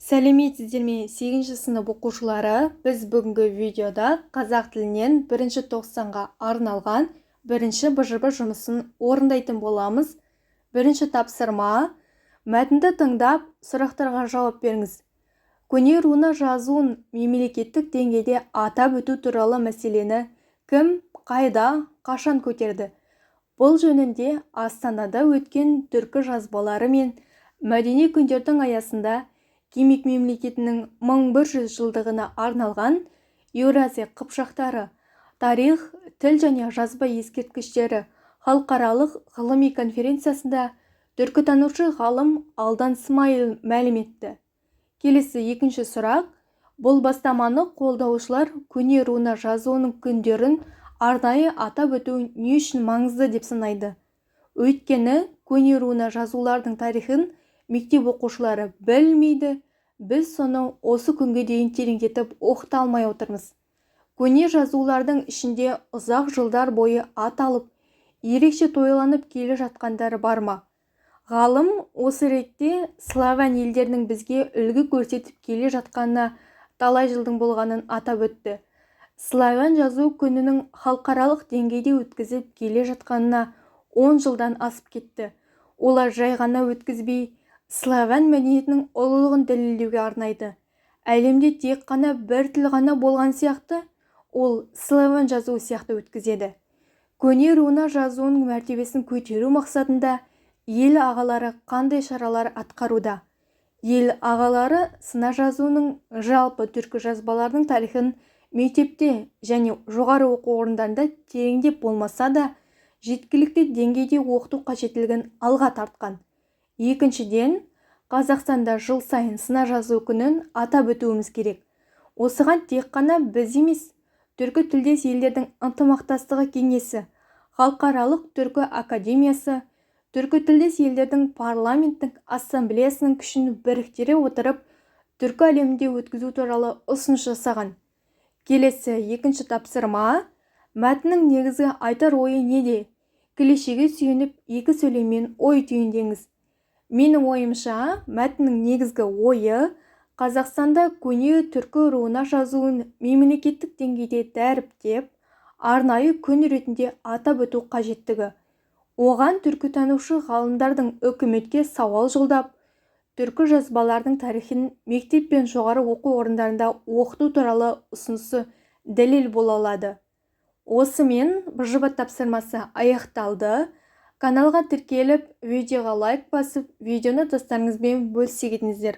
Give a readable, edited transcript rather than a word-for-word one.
Сәлеметсіздер ме 8 сынып оқушылары? Біз бүгінгі видеода қазақ тілінен 1-тоқсанға арналған бірінші БЖБ жұмысын орындайтын боламыз. Бірінші тапсырма: мәтінді тыңдап, сұрақтарға жауап беріңіз. Көне руна жазуын мемлекеттік деңгейде атап өту туралы мәселені кім, қайда, қашан көтерді? Бұл жөнінде Астанада өткен түркі жазбалары мен мәдени күндердің аясында Кимик мемлекетінің 1100 жылдығына арналған Еуразия қыпшақтары тарих, тіл және жазба ескерткіштері халықаралық ғылыми конференциясында түркітанушы ғалым Алдан Смайыл мәлім етті. Келесі екінші сұрақ: бұл бастаманы қолдаушылар көне руна жазуының күндерін арнайы атап өту не үшін маңызды деп санайды? Өйткені көне руна жазулардың тарихын мектеп оқушылары білмейді, біз соны осы күнге дейін тереңдетіп оқыта алмай отырмыз. Көне жазулардың ішінде ұзақ жылдар бойы аталып, ерекше тойланып келе жатқандары бар ма? Ғалым осы ретте славян елдерінің бізге үлгі көрсетіп келе жатқанына талай жылдың болғанын атап өтті. Славян жазу күнінің халықаралық деңгейде өткізіп келе жатқанына 10 жылдан асып кетті. Олар жай ғана өткізбей, славян мәдениетінің ұлылығын дәлелдеуге арнайды. Әлемде тек қана бір тіл ғана болған сияқты, ол славян жазуы сияқты өткізеді. Көне руна жазуының мәртебесін көтеру мақсатында ел ағалары қандай шаралар атқаруда? Ел ағалары сына жазуының жалпы түркі жазбалардың тарихын мектепте және жоғары оқу орындарында тереңдеп болмаса да жеткілікті деңгейде оқыту қажеттілігін алға тартқан. Екіншіден, Қазақстанда жыл сайын сына жазу күнін атап өтуіміз керек. Осыған тек қана біз емес, түркі тілдес елдердің ынтымақтастығы кеңесі, халықаралық түркі академиясы, түркі тілдес елдердің парламенттік ассамблеясының күшін біріктіре отырып, түркі әлемінде өткізу туралы ұсыныс жасаған. Келесі екінші тапсырма: мәтіннің негізгі айтар ойы неде? Клишеге сүйеніп екі сөйлеммен ой түйіндеңіз. Менің ойымша, мәтіннің негізгі ойы Қазақстанда көне түркі руна жазуын мемлекеттік деңгейде дәріптеп, арнайы күн ретінде атап өту қажеттігі. Оған түркітанушы ғалымдардың үкіметке сауал жолдап, түркі жазбалардың тарихын мектеп пен жоғары оқу орындарында оқыту туралы ұсынысы дәлел бола алады. Осымен БЖБ тапсырмасы аяқталды. Каналға тіркеліп, видеоға лайк басып, видеоны достарыңызбен бөлісе кетіңіздер.